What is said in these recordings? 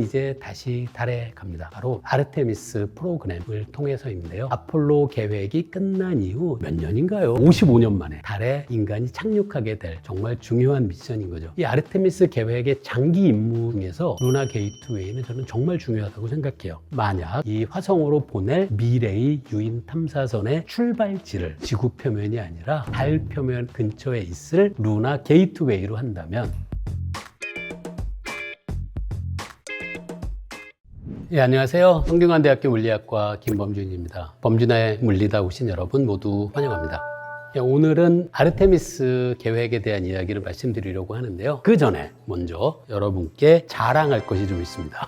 이제 다시 달에 갑니다. 바로 아르테미스 프로그램을 통해서인데요. 아폴로 계획이 끝난 이후 몇 년인가요? 55년 만에 달에 인간이 착륙하게 될 정말 중요한 미션인 거죠. 이 아르테미스 계획의 장기 임무 중에서 루나 게이트웨이는 저는 정말 중요하다고 생각해요. 만약 이 화성으로 보낼 미래의 유인 탐사선의 출발지를 지구 표면이 아니라 달 표면 근처에 있을 루나 게이트웨이로 한다면, 예, 안녕하세요. 성균관대학교 물리학과 김범준입니다. 범준의 물리다 오신 여러분 모두 환영합니다. 예, 오늘은 아르테미스 계획에 대한 이야기를 말씀드리려고 하는데요. 그 전에 먼저 여러분께 자랑할 것이 좀 있습니다.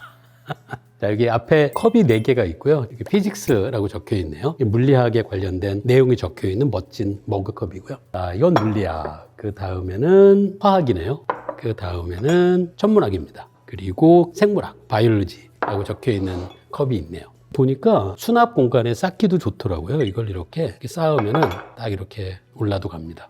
자, 여기 앞에 컵이 4개가 있고요. 이렇게 피직스라고 적혀 있네요. 물리학에 관련된 내용이 적혀 있는 멋진 머그컵이고요. 자, 이건 물리학. 그 다음에는 화학이네요. 그 다음에는 천문학입니다. 그리고 생물학, 바이올로지라고 적혀 있는 컵이 있네요. 보니까 수납 공간에 쌓기도 좋더라고요. 이걸 이렇게 쌓으면은 딱 이렇게 올라도 갑니다.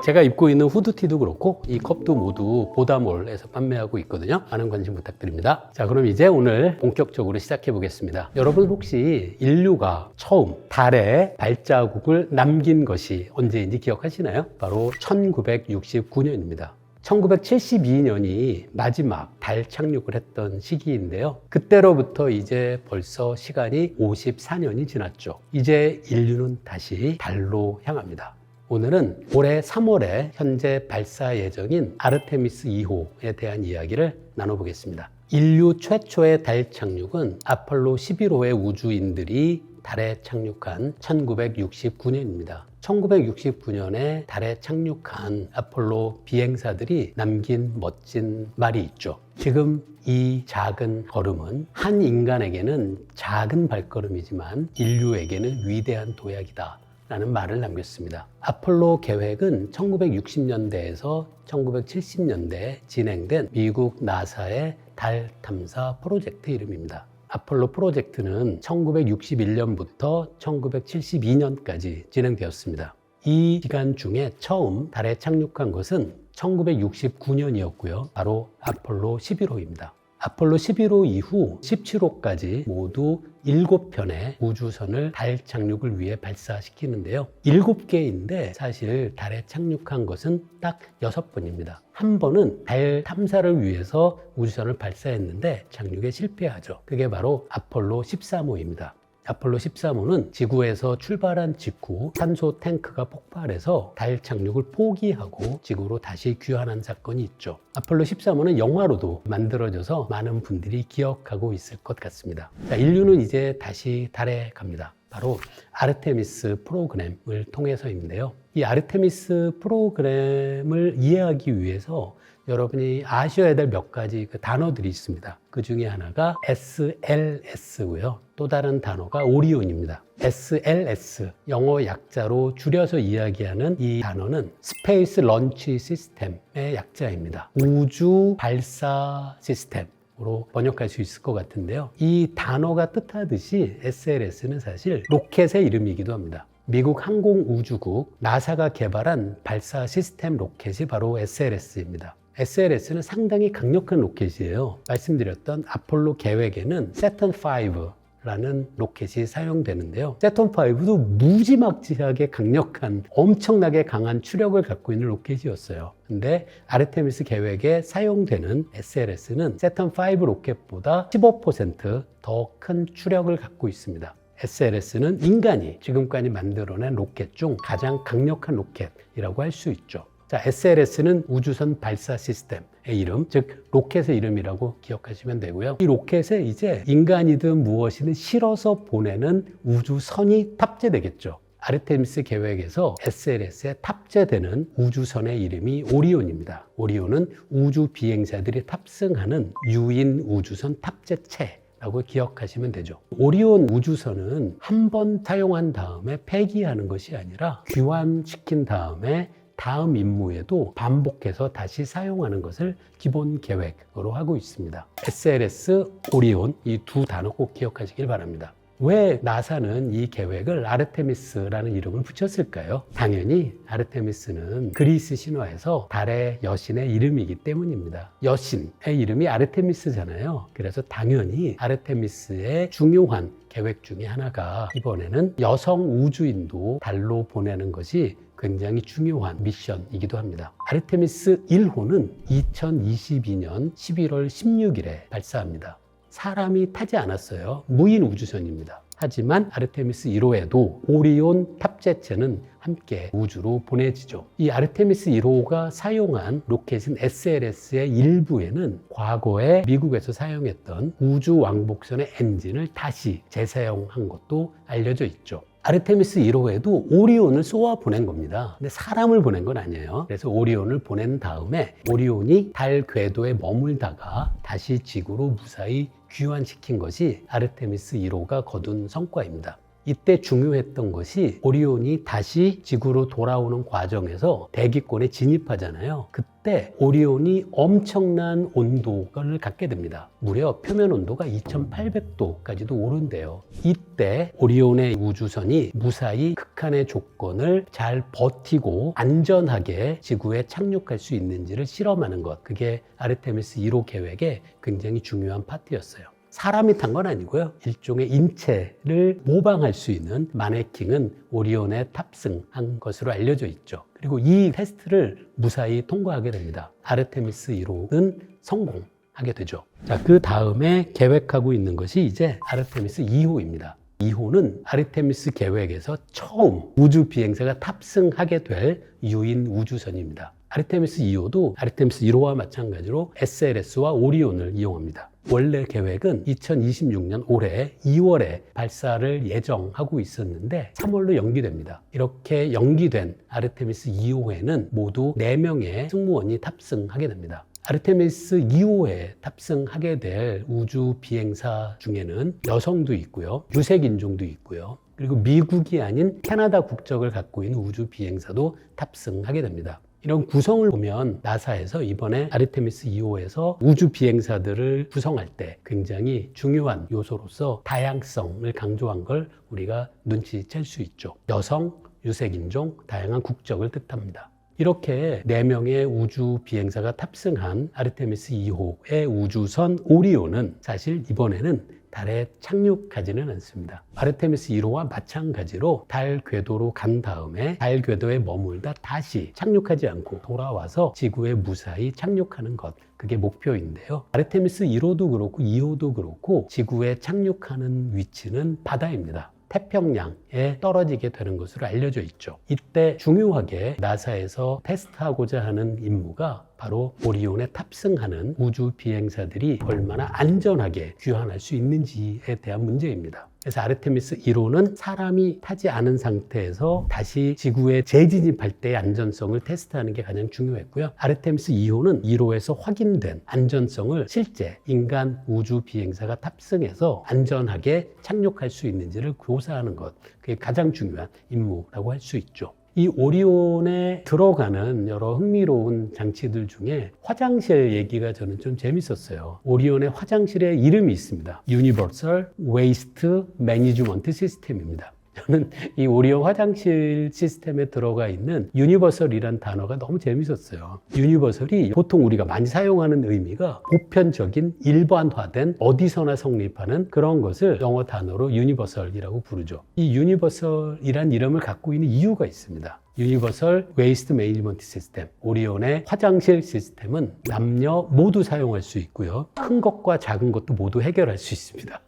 제가 입고 있는 후드티도 그렇고 이 컵도 모두 보다몰에서 판매하고 있거든요. 많은 관심 부탁드립니다. 자, 그럼 이제 오늘 본격적으로 시작해 보겠습니다. 여러분 혹시 인류가 처음 달에 발자국을 남긴 것이 언제인지 기억하시나요? 바로 1969년입니다. 1972년이 마지막 달 착륙을 했던 시기인데요. 그때로부터 이제 벌써 시간이 54년이 지났죠. 이제 인류는 다시 달로 향합니다. 오늘은 올해 3월에 현재 발사 예정인 아르테미스 2호에 대한 이야기를 나눠보겠습니다. 인류 최초의 달 착륙은 아폴로 11호의 우주인들이 달에 착륙한 1969년입니다. 1969년에 달에 착륙한 아폴로 비행사들이 남긴 멋진 말이 있죠. 지금 이 작은 걸음은 한 인간에게는 작은 발걸음이지만 인류에게는 위대한 도약이다 라는 말을 남겼습니다. 아폴로 계획은 1960년대에서 1970년대에 진행된 미국 나사의 달 탐사 프로젝트 이름입니다. 아폴로 프로젝트는 1961년부터 1972년까지 진행되었습니다. 이 기간 중에 처음 달에 착륙한 것은 1969년이었고요. 바로 아폴로 11호입니다. 아폴로 11호 이후 17호까지 모두 7편의 우주선을 달 착륙을 위해 발사시키는데요. 7개인데 사실 달에 착륙한 것은 딱 6번입니다. 한 번은 달 탐사를 위해서 우주선을 발사했는데 착륙에 실패하죠. 그게 바로 아폴로 13호입니다. 아폴로 13호는 지구에서 출발한 직후 산소 탱크가 폭발해서 달 착륙을 포기하고 지구로 다시 귀환한 사건이 있죠. 아폴로 13호는 영화로도 만들어져서 많은 분들이 기억하고 있을 것 같습니다. 자, 인류는 이제 다시 달에 갑니다. 바로 아르테미스 프로그램을 통해서인데요. 이 아르테미스 프로그램을 이해하기 위해서 여러분이 아셔야 될 몇 가지 단어들이 있습니다. 그 중에 하나가 SLS고요. 또 다른 단어가 오리온입니다. SLS, 영어 약자로 줄여서 이야기하는 이 단어는 스페이스 런치 시스템의 약자입니다. 우주 발사 시스템으로 번역할 수 있을 것 같은데요. 이 단어가 뜻하듯이 SLS는 사실 로켓의 이름이기도 합니다. 미국 항공우주국 나사가 개발한 발사 시스템 로켓이 바로 SLS입니다. SLS는 상당히 강력한 로켓이에요. 말씀드렸던 아폴로 계획에는 세턴5라는 로켓이 사용되는데요. 세턴5도 무지막지하게 강력한, 엄청나게 강한 추력을 갖고 있는 로켓이었어요. 근데 아르테미스 계획에 사용되는 SLS는 세턴5 로켓보다 15% 더 큰 추력을 갖고 있습니다. SLS는 인간이 지금까지 만들어낸 로켓 중 가장 강력한 로켓이라고 할 수 있죠. 자, SLS는 우주선 발사 시스템의 이름, 즉 로켓의 이름이라고 기억하시면 되고요. 이 로켓에 이제 인간이든 무엇이든 실어서 보내는 우주선이 탑재되겠죠. 아르테미스 계획에서 SLS에 탑재되는 우주선의 이름이 오리온입니다. 오리온은 우주 비행사들이 탑승하는 유인 우주선 탑재체 라고 기억하시면 되죠. 오리온 우주선은 한 번 사용한 다음에 폐기하는 것이 아니라 귀환시킨 다음에 다음 임무에도 반복해서 다시 사용하는 것을 기본 계획으로 하고 있습니다. SLS, 오리온 이 두 단어 꼭 기억하시길 바랍니다. 왜 나사는 이 계획을 아르테미스라는 이름을 붙였을까요? 당연히 아르테미스는 그리스 신화에서 달의 여신의 이름이기 때문입니다. 여신의 이름이 아르테미스잖아요. 그래서 당연히 아르테미스의 중요한 계획 중에 하나가 이번에는 여성 우주인도 달로 보내는 것이 굉장히 중요한 미션이기도 합니다. 아르테미스 1호는 2022년 11월 16일에 발사합니다. 사람이 타지 않았어요. 무인 우주선입니다. 하지만 아르테미스 1호에도 오리온 탑재체는 함께 우주로 보내지죠. 이 아르테미스 1호가 사용한 로켓인 SLS의 일부에는 과거에 미국에서 사용했던 우주 왕복선의 엔진을 다시 재사용한 것도 알려져 있죠. 아르테미스 1호에도 오리온을 쏘아 보낸 겁니다. 근데 사람을 보낸 건 아니에요. 그래서 오리온을 보낸 다음에 오리온이 달 궤도에 머물다가 다시 지구로 무사히 귀환시킨 것이 아르테미스 1호가 거둔 성과입니다. 이때 중요했던 것이 오리온이 다시 지구로 돌아오는 과정에서 대기권에 진입하잖아요. 그때 오리온이 엄청난 온도를 갖게 됩니다. 무려 표면 온도가 2800도까지도 오른대요. 이때 오리온의 우주선이 무사히 극한의 조건을 잘 버티고 안전하게 지구에 착륙할 수 있는지를 실험하는 것, 그게 아르테미스 1호 계획의 굉장히 중요한 파트였어요. 사람이 탄 건 아니고요. 일종의 인체를 모방할 수 있는 마네킹은 오리온에 탑승한 것으로 알려져 있죠. 그리고 이 테스트를 무사히 통과하게 됩니다. 아르테미스 1호는 성공하게 되죠. 자, 그 다음에 계획하고 있는 것이 이제 아르테미스 2호입니다. 2호는 아르테미스 계획에서 처음 우주 비행사가 탑승하게 될 유인 우주선입니다. 아르테미스 2호도 아르테미스 1호와 마찬가지로 SLS와 오리온을 이용합니다. 원래 계획은 2026년 올해 2월에 발사를 예정하고 있었는데 3월로 연기됩니다. 이렇게 연기된 아르테미스 2호에는 모두 4명의 승무원이 탑승하게 됩니다. 아르테미스 2호에 탑승하게 될 우주 비행사 중에는 여성도 있고요, 유색 인종도 있고요, 그리고 미국이 아닌 캐나다 국적을 갖고 있는 우주 비행사도 탑승하게 됩니다. 이런 구성을 보면 나사에서 이번에 아르테미스 2호에서 우주 비행사들을 구성할 때 굉장히 중요한 요소로서 다양성을 강조한 걸 우리가 눈치챌 수 있죠. 여성, 유색인종, 다양한 국적을 뜻합니다. 이렇게 4명의 우주 비행사가 탑승한 아르테미스 2호의 우주선 오리온은 사실 이번에는 달에 착륙하지는 않습니다. 아르테미스 1호와 마찬가지로 달 궤도로 간 다음에 달 궤도에 머물다 다시 착륙하지 않고 돌아와서 지구에 무사히 착륙하는 것, 그게 목표인데요. 아르테미스 1호도 그렇고 2호도 그렇고 지구에 착륙하는 위치는 바다입니다. 태평양에 떨어지게 되는 것으로 알려져 있죠. 이때 중요하게 나사에서 테스트하고자 하는 임무가 바로 오리온에 탑승하는 우주 비행사들이 얼마나 안전하게 귀환할 수 있는지에 대한 문제입니다. 그래서 아르테미스 1호는 사람이 타지 않은 상태에서 다시 지구에 재진입할 때의 안전성을 테스트하는 게 가장 중요했고요. 아르테미스 2호는 1호에서 확인된 안전성을 실제 인간 우주 비행사가 탑승해서 안전하게 착륙할 수 있는지를 조사하는 것, 그게 가장 중요한 임무라고 할 수 있죠. 이 오리온에 들어가는 여러 흥미로운 장치들 중에 화장실 얘기가 저는 좀 재밌었어요. 오리온의 화장실에 이름이 있습니다. Universal Waste Management System입니다. 저는 이 오리온 화장실 시스템에 들어가 있는 유니버설이란 단어가 너무 재밌었어요. 유니버설이 보통 우리가 많이 사용하는 의미가 보편적인 일반화된 어디서나 성립하는 그런 것을 영어 단어로 유니버설이라고 부르죠. 이 유니버설이란 이름을 갖고 있는 이유가 있습니다. 유니버설 웨이스트 매니지먼트 시스템, 오리온의 화장실 시스템은 남녀 모두 사용할 수 있고요. 큰 것과 작은 것도 모두 해결할 수 있습니다.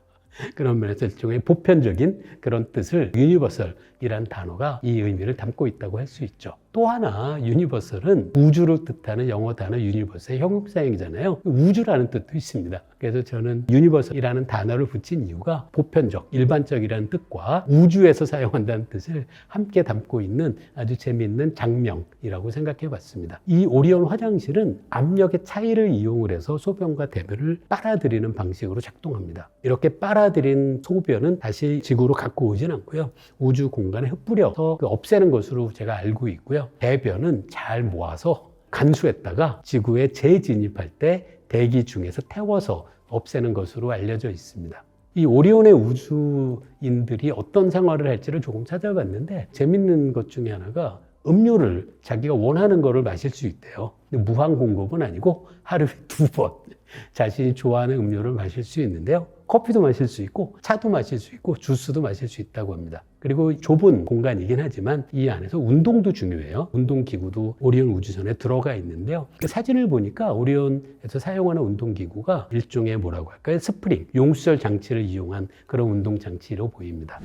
그런 면에서 일종의 보편적인 그런 뜻을 유니버설이란 단어가 이 의미를 담고 있다고 할 수 있죠. 또 하나 유니버설은 우주를 뜻하는 영어 단어 유니버스의 형용사형이잖아요. 우주라는 뜻도 있습니다. 그래서 저는 유니버설이라는 단어를 붙인 이유가 보편적, 일반적이라는 뜻과 우주에서 사용한다는 뜻을 함께 담고 있는 아주 재미있는 장명이라고 생각해 봤습니다. 이 오리온 화장실은 압력의 차이를 이용을 해서 소변과 대변을 빨아들이는 방식으로 작동합니다. 이렇게 빨아들인 소변은 다시 지구로 갖고 오진 않고요. 우주 공간에 흩뿌려서 없애는 것으로 제가 알고 있고요. 대변은 잘 모아서 간수했다가 지구에 재진입할 때 대기 중에서 태워서 없애는 것으로 알려져 있습니다. 이 오리온의 우주인들이 어떤 생활을 할지를 조금 찾아봤는데 재밌는 것 중에 하나가 음료를 자기가 원하는 거를 마실 수 있대요. 근데 무한 공급은 아니고 하루에 2번 자신이 좋아하는 음료를 마실 수 있는데요. 커피도 마실 수 있고 차도 마실 수 있고 주스도 마실 수 있다고 합니다. 그리고 좁은 공간이긴 하지만 이 안에서 운동도 중요해요. 운동기구도 오리온 우주선에 들어가 있는데요. 그 사진을 보니까 오리온에서 사용하는 운동기구가 일종의 뭐라고 할까요? 스프링, 용수절 장치를 이용한 그런 운동 장치로 보입니다.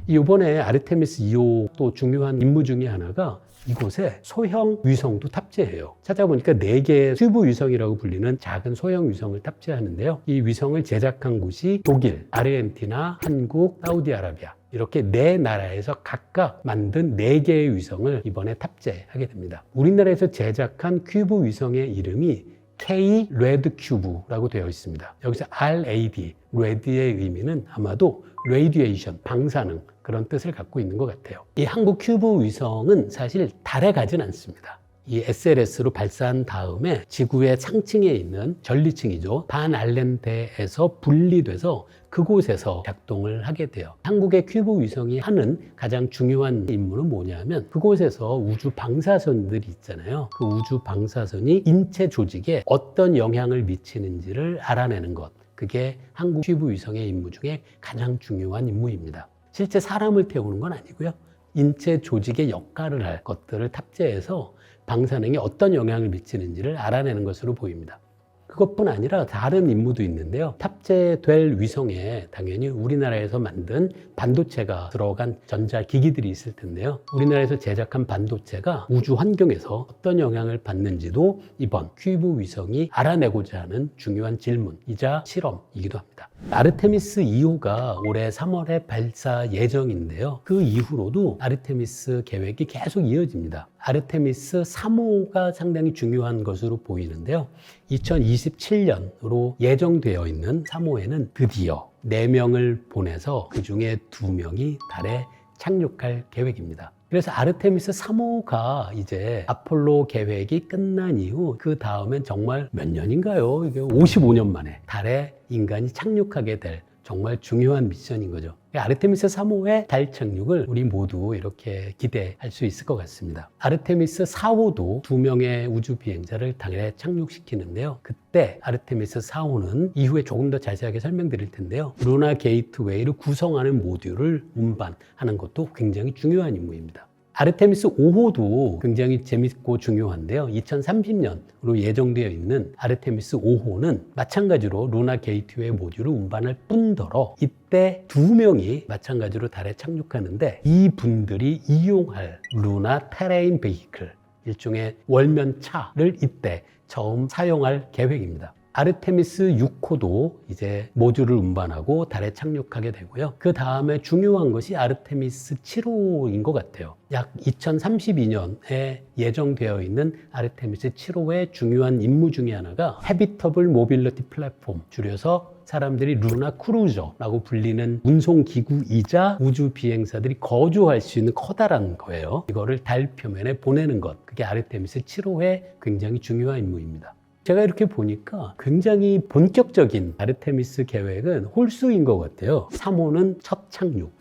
이번에 아르테미스 2호 또 중요한 임무 중에 하나가 이곳에 소형 위성도 탑재해요. 찾아보니까 4개의 튜브 위성이라고 불리는 작은 소형 위성을 탑재하는데요. 이 위성을 제작한 곳이 독일, 아르헨티나, 한국, 사우디아라비아 이렇게 4나라에서 각각 만든 4개의 위성을 이번에 탑재하게 됩니다. 우리나라에서 제작한 큐브 위성의 이름이 K 레드 큐브라고 되어 있습니다. 여기서 RAD, 레드의 의미는 아마도 레디에이션, 방사능 그런 뜻을 갖고 있는 것 같아요. 이 한국 큐브 위성은 사실 달에 가진 않습니다. 이 SLS로 발사한 다음에 지구의 상층에 있는 전리층이죠. 반알렌테에서 분리돼서 그곳에서 작동을 하게 돼요. 한국의 큐브 위성이 하는 가장 중요한 임무는 뭐냐면 그곳에서 우주 방사선들이 있잖아요. 그 우주 방사선이 인체 조직에 어떤 영향을 미치는지를 알아내는 것. 그게 한국 큐브 위성의 임무 중에 가장 중요한 임무입니다. 실제 사람을 태우는 건 아니고요. 인체 조직의 역할을 할 것들을 탑재해서 방사능이 어떤 영향을 미치는지를 알아내는 것으로 보입니다. 그것뿐 아니라 다른 임무도 있는데요. 탑재될 위성에 당연히 우리나라에서 만든 반도체가 들어간 전자기기들이 있을 텐데요. 우리나라에서 제작한 반도체가 우주 환경에서 어떤 영향을 받는지도 이번 큐브 위성이 알아내고자 하는 중요한 질문이자 실험이기도 합니다. 아르테미스 2호가 올해 3월에 발사 예정인데요. 그 이후로도 아르테미스 계획이 계속 이어집니다. 아르테미스 3호가 상당히 중요한 것으로 보이는데요. 2027년으로 예정되어 있는 3호에는 드디어 4명을 보내서 그 중에 2명이 달에 착륙할 계획입니다. 그래서 아르테미스 3호가 이제 아폴로 계획이 끝난 이후 그 다음엔 정말 몇 년인가요? 이게 55년 만에 달에 인간이 착륙하게 될 정말 중요한 미션인 거죠. 아르테미스 3호의 달 착륙을 우리 모두 이렇게 기대할 수 있을 것 같습니다. 아르테미스 4호도 2명의 우주 비행자를 달에 착륙시키는데요. 그때 아르테미스 4호는 이후에 조금 더 자세하게 설명드릴 텐데요. 루나 게이트웨이를 구성하는 모듈을 운반하는 것도 굉장히 중요한 임무입니다. 아르테미스 5호도 굉장히 재밌고 중요한데요. 2030년으로 예정되어 있는 아르테미스 5호는 마찬가지로 루나 게이트웨이 모듈을 운반할 뿐더러 이때 2명이 마찬가지로 달에 착륙하는데 이 분들이 이용할 루나 테레인 베이클, 일종의 월면차를 이때 처음 사용할 계획입니다. 아르테미스 6호도 이제 모듈을 운반하고 달에 착륙하게 되고요. 그 다음에 중요한 것이 아르테미스 7호인 것 같아요. 약 2032년에 예정되어 있는 아르테미스 7호의 중요한 임무 중에 하나가 해비터블 모빌리티 플랫폼, 줄여서 사람들이 루나 크루저라고 불리는 운송기구이자 우주 비행사들이 거주할 수 있는 커다란 거예요. 이거를 달 표면에 보내는 것, 그게 아르테미스 7호의 굉장히 중요한 임무입니다. 제가 이렇게 보니까 굉장히 본격적인 아르테미스 계획은 홀수인 것 같아요. 3호는 첫 착륙,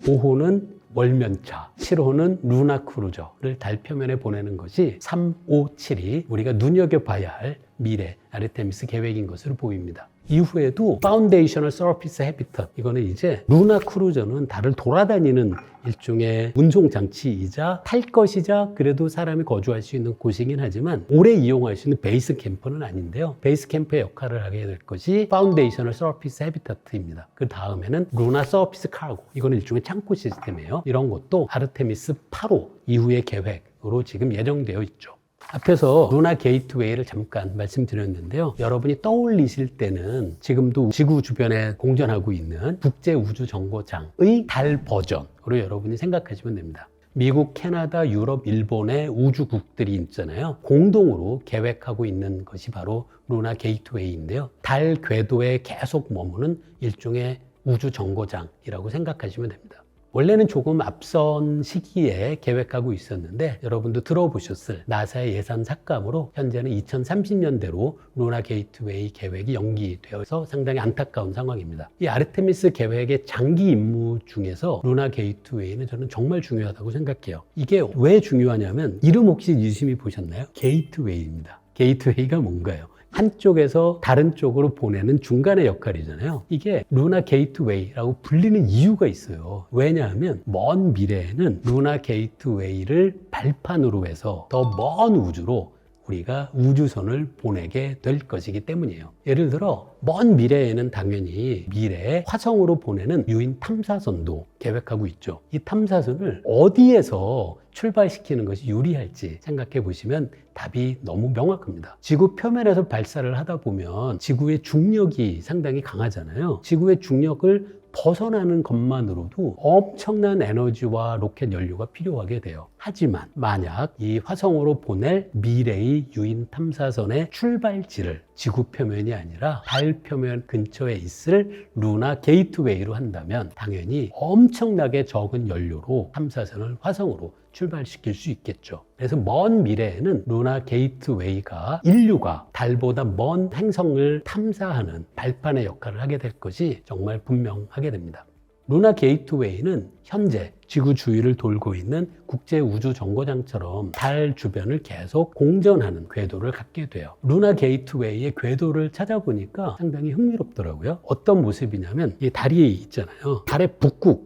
5호는 월면차, 7호는 루나 크루저를 달 표면에 보내는 것이 3, 5, 7이 우리가 눈여겨봐야 할 미래 아르테미스 계획인 것으로 보입니다. 이후에도 파운데이셔널 서피스 해비터, 이거는 이제 루나 크루저는 달을 돌아다니는 일종의 운송 장치이자 탈 것이자 그래도 사람이 거주할 수 있는 곳이긴 하지만 오래 이용할 수 있는 베이스 캠프는 아닌데요. 베이스 캠프의 역할을 하게 될 것이 파운데이셔널 서피스 해비터트입니다. 그 다음에는 루나 서피스 카고, 이거는 일종의 창고 시스템이에요. 이런 것도 아르테미스 8호 이후의 계획으로 지금 예정되어 있죠. 앞에서 루나 게이트웨이를 잠깐 말씀드렸는데요. 여러분이 떠올리실 때는 지금도 지구 주변에 공전하고 있는 국제우주정거장의 달 버전으로 여러분이 생각하시면 됩니다. 미국, 캐나다, 유럽, 일본의 우주국들이 있잖아요. 공동으로 계획하고 있는 것이 바로 루나 게이트웨이인데요. 달 궤도에 계속 머무는 일종의 우주정거장이라고 생각하시면 됩니다. 원래는 조금 앞선 시기에 계획하고 있었는데 여러분도 들어보셨을 나사의 예산 삭감으로 현재는 2030년대로 루나 게이트웨이 계획이 연기되어서 상당히 안타까운 상황입니다. 이 아르테미스 계획의 장기 임무 중에서 루나 게이트웨이는 저는 정말 중요하다고 생각해요. 이게 왜 중요하냐면 이름 혹시 유심히 보셨나요? 게이트웨이입니다. 게이트웨이가 뭔가요? 한쪽에서 다른 쪽으로 보내는 중간의 역할이잖아요. 이게 루나 게이트웨이라고 불리는 이유가 있어요. 왜냐하면 먼 미래에는 루나 게이트웨이를 발판으로 해서 더 먼 우주로 우리가 우주선을 보내게 될 것이기 때문이에요. 예를 들어 먼 미래에는 당연히 미래에 화성으로 보내는 유인 탐사선도 계획하고 있죠. 이 탐사선을 어디에서 출발시키는 것이 유리할지 생각해 보시면 답이 너무 명확합니다. 지구 표면에서 발사를 하다 보면 지구의 중력이 상당히 강하잖아요. 지구의 중력을 벗어나는 것만으로도 엄청난 에너지와 로켓 연료가 필요하게 돼요. 하지만 만약 이 화성으로 보낼 미래의 유인 탐사선의 출발지를 지구 표면이 아니라 달 표면 근처에 있을 루나 게이트웨이로 한다면 당연히 엄청나게 적은 연료로 탐사선을 화성으로 출발시킬 수 있겠죠. 그래서 먼 미래에는 루나 게이트웨이가 인류가 달보다 먼 행성을 탐사하는 발판의 역할을 하게 될 것이 정말 분명하게 됩니다. 루나 게이트웨이는 현재 지구 주위를 돌고 있는 국제우주정거장처럼 달 주변을 계속 공전하는 궤도를 갖게 돼요. 루나 게이트웨이의 궤도를 찾아보니까 상당히 흥미롭더라고요. 어떤 모습이냐면 이 달이 있잖아요. 달의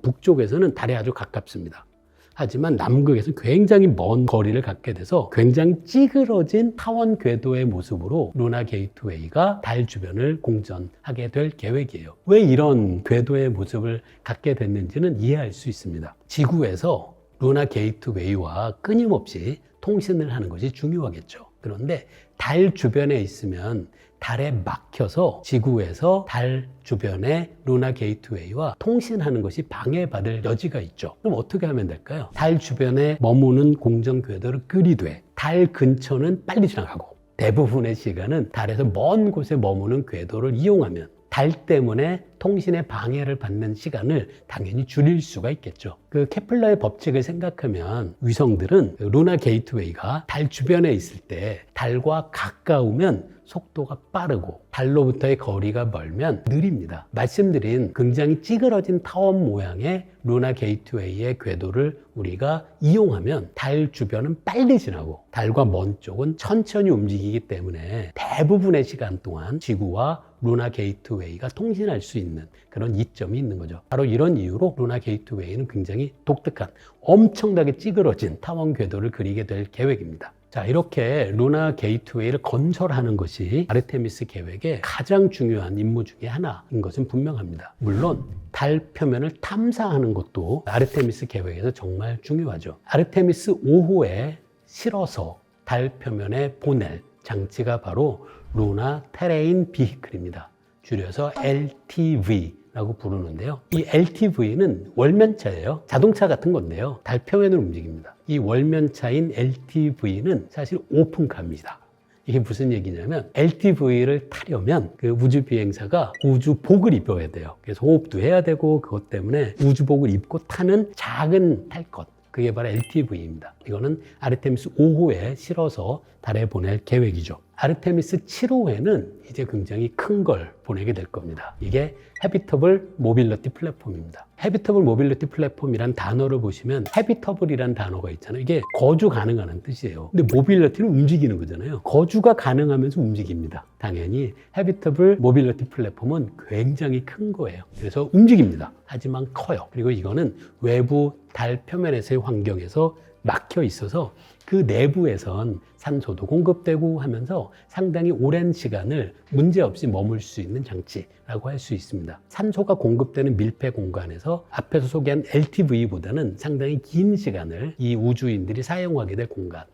북쪽에서는 달에 아주 가깝습니다. 하지만 남극에서 굉장히 먼 거리를 갖게 돼서 굉장히 찌그러진 타원 궤도의 모습으로 루나 게이트웨이가 달 주변을 공전하게 될 계획이에요. 왜 이런 궤도의 모습을 갖게 됐는지는 이해할 수 있습니다. 지구에서 루나 게이트웨이와 끊임없이 통신을 하는 것이 중요하겠죠. 그런데 달 주변에 있으면 달에 막혀서 지구에서 달 주변의 루나 게이트웨이와 통신하는 것이 방해받을 여지가 있죠. 그럼 어떻게 하면 될까요? 달 주변에 머무는 공전 궤도를 끄리되 달 근처는 빨리 지나가고 대부분의 시간은 달에서 먼 곳에 머무는 궤도를 이용하면 달 때문에 통신의 방해를 받는 시간을 당연히 줄일 수가 있겠죠. 그 케플러의 법칙을 생각하면 위성들은 루나 게이트웨이가 달 주변에 있을 때 달과 가까우면 속도가 빠르고 달로부터의 거리가 멀면 느립니다. 말씀드린 굉장히 찌그러진 타원 모양의 루나 게이트웨이의 궤도를 우리가 이용하면 달 주변은 빨리 지나고 달과 먼 쪽은 천천히 움직이기 때문에 대부분의 시간 동안 지구와 루나 게이트웨이가 통신할 수 있는 그런 이점이 있는 거죠. 바로 이런 이유로 루나 게이트웨이는 굉장히 독특한 엄청나게 찌그러진 타원 궤도를 그리게 될 계획입니다. 자, 이렇게 루나 게이트웨이를 건설하는 것이 아르테미스 계획의 가장 중요한 임무 중에 하나인 것은 분명합니다. 물론 달 표면을 탐사하는 것도 아르테미스 계획에서 정말 중요하죠. 아르테미스 5호에 실어서 달 표면에 보낼 장치가 바로 루나 테레인 비히클입니다. 줄여서 LTV라고 부르는데요. 이 LTV는 월면차예요. 자동차 같은 건데요. 달 표면을 움직입니다. 이 월면차인 LTV는 사실 오픈카입니다. 이게 무슨 얘기냐면 LTV를 타려면 그 우주비행사가 우주복을 입어야 돼요. 그래서 호흡도 해야 되고 그것 때문에 우주복을 입고 타는 작은 탈 것. 그게 바로 LTV입니다. 이거는 아르테미스 5호에 실어서 달에 보낼 계획이죠. 아르테미스 7호에는 이제 굉장히 큰 걸 보내게 될 겁니다. 이게 해비터블 모빌리티 플랫폼입니다. 해비터블 모빌리티 플랫폼이란 단어를 보시면 해비터블이란 단어가 있잖아요. 이게 거주 가능한 뜻이에요. 근데 모빌리티는 움직이는 거잖아요. 거주가 가능하면서 움직입니다. 당연히 해비터블 모빌리티 플랫폼은 굉장히 큰 거예요. 그래서 움직입니다. 하지만 커요. 그리고 이거는 외부 달 표면에서의 환경에서 막혀 있어서 그 내부에선 산소도 공급되고 하면서 상당히 오랜 시간을 문제없이 머물 수 있는 장치라고 할 수 있습니다. 산소가 공급되는 밀폐 공간에서 앞에서 소개한 LTV보다는 상당히 긴 시간을 이 우주인들이 사용하게 될 공간의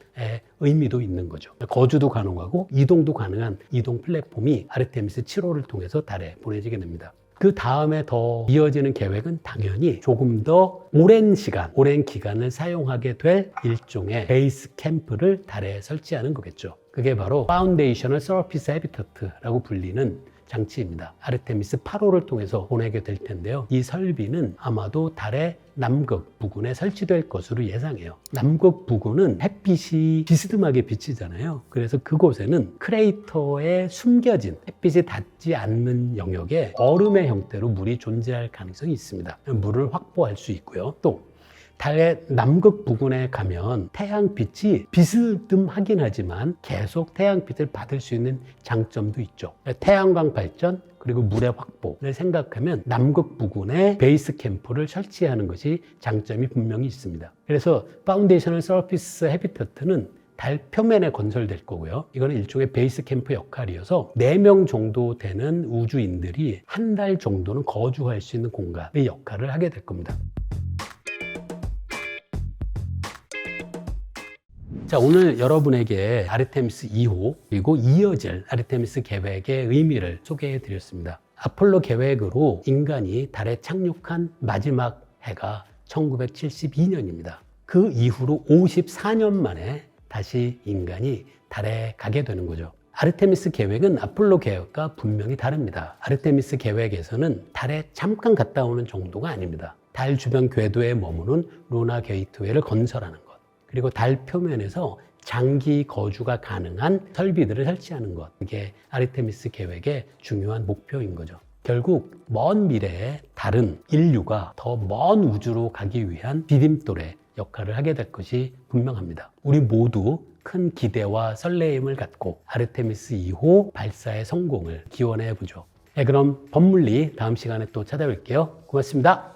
의미도 있는 거죠. 거주도 가능하고 이동도 가능한 이동 플랫폼이 아르테미스 7호를 통해서 달에 보내지게 됩니다. 그 다음에 더 이어지는 계획은 당연히 조금 더 오랜 시간, 오랜 기간을 사용하게 될 일종의 베이스 캠프를 달에 설치하는 거겠죠. 그게 바로 파운데이셔널 서피스 해비터트라고 불리는 장치입니다. 아르테미스 8호를 통해서 보내게 될 텐데요. 이 설비는 아마도 달의 남극 부근에 설치될 것으로 예상해요. 남극 부근은 햇빛이 비스듬하게 비치잖아요. 그래서 그곳에는 크레이터에 숨겨진 햇빛이 닿지 않는 영역에 얼음의 형태로 물이 존재할 가능성이 있습니다. 물을 확보할 수 있고요. 또 달의 남극 부근에 가면 태양빛이 비스듬하긴 하지만 계속 태양빛을 받을 수 있는 장점도 있죠. 태양광 발전 그리고 물의 확보를 생각하면 남극 부근에 베이스 캠프를 설치하는 것이 장점이 분명히 있습니다. 그래서 파운데이셔널 서피스 해비터트는 달 표면에 건설될 거고요. 이거는 일종의 베이스 캠프 역할이어서 4명 정도 되는 우주인들이 한 달 정도는 거주할 수 있는 공간의 역할을 하게 될 겁니다. 자, 오늘 여러분에게 아르테미스 2호 그리고 이어질 아르테미스 계획의 의미를 소개해 드렸습니다. 아폴로 계획으로 인간이 달에 착륙한 마지막 해가 1972년입니다. 그 이후로 54년 만에 다시 인간이 달에 가게 되는 거죠. 아르테미스 계획은 아폴로 계획과 분명히 다릅니다. 아르테미스 계획에서는 달에 잠깐 갔다 오는 정도가 아닙니다. 달 주변 궤도에 머무는 루나 게이트웨이를 건설하는 것, 그리고 달 표면에서 장기 거주가 가능한 설비들을 설치하는 것, 이게 아르테미스 계획의 중요한 목표인 거죠. 결국 먼 미래에 달은 인류가 더 먼 우주로 가기 위한 디딤돌의 역할을 하게 될 것이 분명합니다. 우리 모두 큰 기대와 설레임을 갖고 아르테미스 2호 발사의 성공을 기원해 보죠. 네, 그럼 법물리 다음 시간에 또 찾아뵐게요. 고맙습니다.